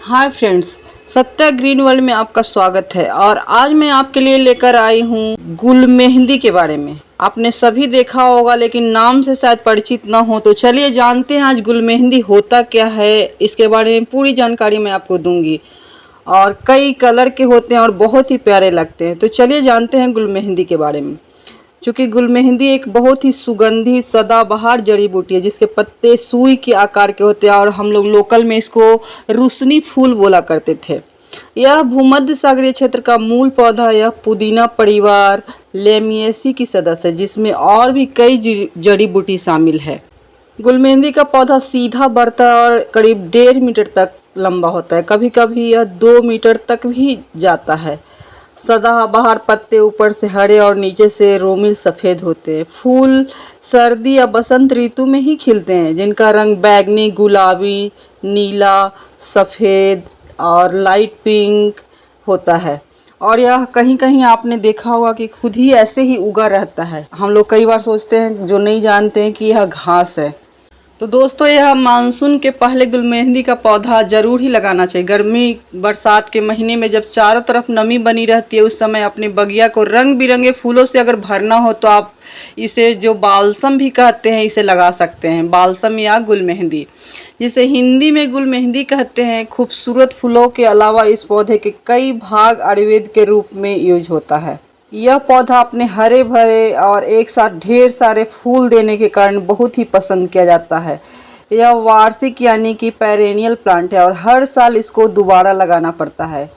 Hi friends, Satya green world में आपका स्वागत है। और आज मैं आपके लिए लेकर आई हूँ गुल मेहंदी के बारे में। आपने सभी देखा होगा लेकिन नाम से शायद परिचित ना हो, तो चलिए जानते हैं आज गुल मेहंदी होता क्या है। इसके बारे में पूरी जानकारी मैं आपको दूंगी। और कई कलर के होते हैं और बहुत ही प्यारे लगते हैं। तो चलिए जानते हैं गुल मेहंदी के बारे में। चूँकि गुल मेहंदी एक बहुत ही सुगंधित सदाबहार जड़ी बूटी है जिसके पत्ते सुई के आकार के होते हैं और हम लोग लोकल में इसको रूसनी फूल बोला करते थे। यह भूमध्य सागरीय क्षेत्र का मूल पौधा, यह पुदीना परिवार लेमिएसी की सदस्य है जिसमें और भी कई जड़ी बूटी शामिल है। गुल मेहंदी का पौधा सीधा बढ़ता है और करीब 1.5 मीटर तक लंबा होता है। कभी कभी यह 2 मीटर तक भी जाता है। सदाबहार पत्ते ऊपर से हरे और नीचे से रोमिल सफ़ेद होते हैं। फूल सर्दी या बसंत ऋतु में ही खिलते हैं जिनका रंग बैगनी, गुलाबी, नीला, सफ़ेद और लाइट पिंक होता है। और यह कहीं कहीं आपने देखा होगा कि खुद ही ऐसे ही उगा रहता है। हम लोग कई बार सोचते हैं, जो नहीं जानते हैं, कि यह घास है। तो दोस्तों, यह मानसून के पहले गुल मेहंदी का पौधा ज़रूर ही लगाना चाहिए। गर्मी बरसात के महीने में जब चारों तरफ नमी बनी रहती है, उस समय अपने बगिया को रंग बिरंगे फूलों से अगर भरना हो तो आप इसे, जो बालसम भी कहते हैं, इसे लगा सकते हैं। बालसम या गुल मेहंदी, जिसे हिंदी में गुल मेहंदी कहते हैं। खूबसूरत फूलों के अलावा इस पौधे के कई भाग आयुर्वेद के रूप में यूज होता है। यह पौधा अपने हरे भरे और एक साथ ढेर सारे फूल देने के कारण बहुत ही पसंद किया जाता है। यह वार्षिक यानी कि पेरेनियल प्लांट है और हर साल इसको दोबारा लगाना पड़ता है।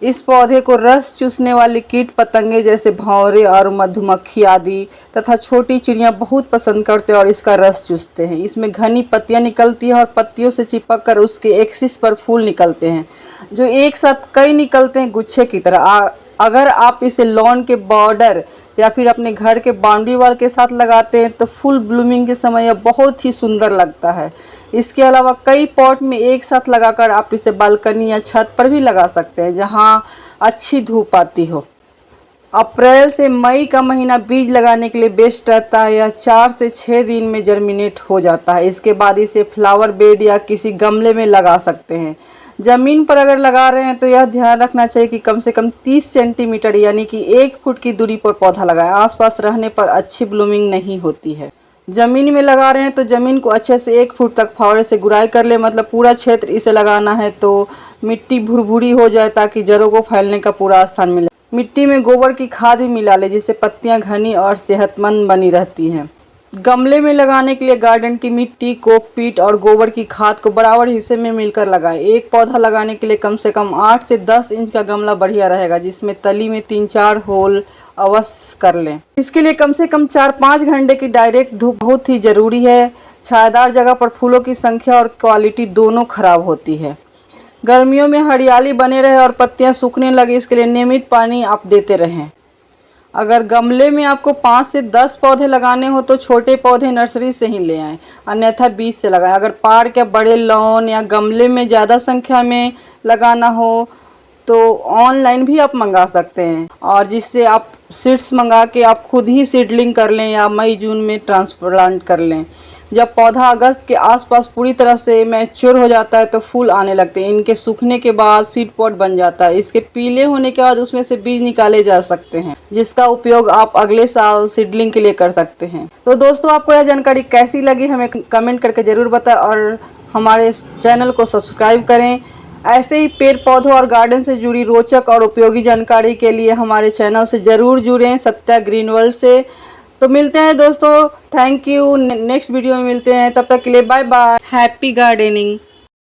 इस पौधे को रस चूसने वाले कीट पतंगे जैसे भंवरे और मधुमक्खी आदि तथा छोटी चिड़ियाँ बहुत पसंद करते हैं और इसका रस चूसते हैं। इसमें घनी पत्तियाँ निकलती हैं और पत्तियों से चिपक कर उसके एक्सिस पर फूल निकलते हैं, जो एक साथ कई निकलते हैं गुच्छे की तरह। अगर आप इसे लॉन के बॉर्डर या फिर अपने घर के बाउंड्री वॉल के साथ लगाते हैं तो फुल ब्लूमिंग के समय यह बहुत ही सुंदर लगता है। इसके अलावा कई पॉट में एक साथ लगाकर आप इसे बालकनी या छत पर भी लगा सकते हैं जहां अच्छी धूप आती हो। अप्रैल से मई का महीना बीज लगाने के लिए बेस्ट रहता है। यह 4 से 6 दिन में जर्मिनेट हो जाता है। इसके बाद इसे फ्लावर बेड या किसी गमले में लगा सकते हैं। ज़मीन पर अगर लगा रहे हैं तो यह ध्यान रखना चाहिए कि कम से कम 30 सेंटीमीटर यानी कि 1 फुट की दूरी पर पौधा लगाएं। आसपास रहने पर अच्छी ब्लूमिंग नहीं होती है। ज़मीन में लगा रहे हैं तो ज़मीन को अच्छे से 1 फुट तक फावड़े से गुड़ाई कर ले, मतलब पूरा क्षेत्र इसे लगाना है तो मिट्टी भुरभुरी हो जाए ताकि जड़ों को फैलने का पूरा स्थान मिले। मिट्टी में गोबर की खाद भी मिला ले जिससे पत्तियां घनी और सेहतमंद बनी रहती हैं। गमले में लगाने के लिए गार्डन की मिट्टी, कोकपीट और गोबर की खाद को बराबर हिस्से में मिलकर लगाएं। एक पौधा लगाने के लिए कम से कम 8 से 10 इंच का गमला बढ़िया रहेगा, जिसमें तली में 3-4 होल अवश्य कर लें। इसके लिए कम से कम 4-5 घंटे की डायरेक्ट धूप बहुत ही ज़रूरी है। छायादार जगह पर फूलों की संख्या और क्वालिटी दोनों खराब होती है। गर्मियों में हरियाली बने रहे और पत्तियां सूखने लगे, इसके लिए नियमित पानी आप देते रहें। अगर गमले में आपको 5 से 10 पौधे लगाने हो तो छोटे पौधे नर्सरी से ही ले आएं, अन्यथा बीज से लगाएं। अगर पार्क या बड़े लॉन या गमले में ज़्यादा संख्या में लगाना हो तो ऑनलाइन भी आप मंगा सकते हैं, और जिससे आप सीड्स मंगा के आप खुद ही सीडलिंग कर लें या मई जून में ट्रांसप्लांट कर लें। जब पौधा अगस्त के आसपास पूरी तरह से मैच्योर हो जाता है तो फूल आने लगते हैं। इनके सूखने के बाद सीड पॉट बन जाता है। इसके पीले होने के बाद उसमें से बीज निकाले जा सकते हैं, जिसका उपयोग आप अगले साल सीडलिंग के लिए कर सकते हैं। तो दोस्तों, आपको यह जानकारी कैसी लगी हमें कमेंट करके ज़रूर बताएं और हमारे चैनल को सब्सक्राइब करें। ऐसे ही पेड़ पौधों और गार्डन से जुड़ी रोचक और उपयोगी जानकारी के लिए हमारे चैनल से ज़रूर जुड़ें, सत्या ग्रीन वर्ल्ड से। तो मिलते हैं दोस्तों, थैंक यू। नेक्स्ट वीडियो में मिलते हैं, तब तक के लिए बाय बाय। Happy gardening.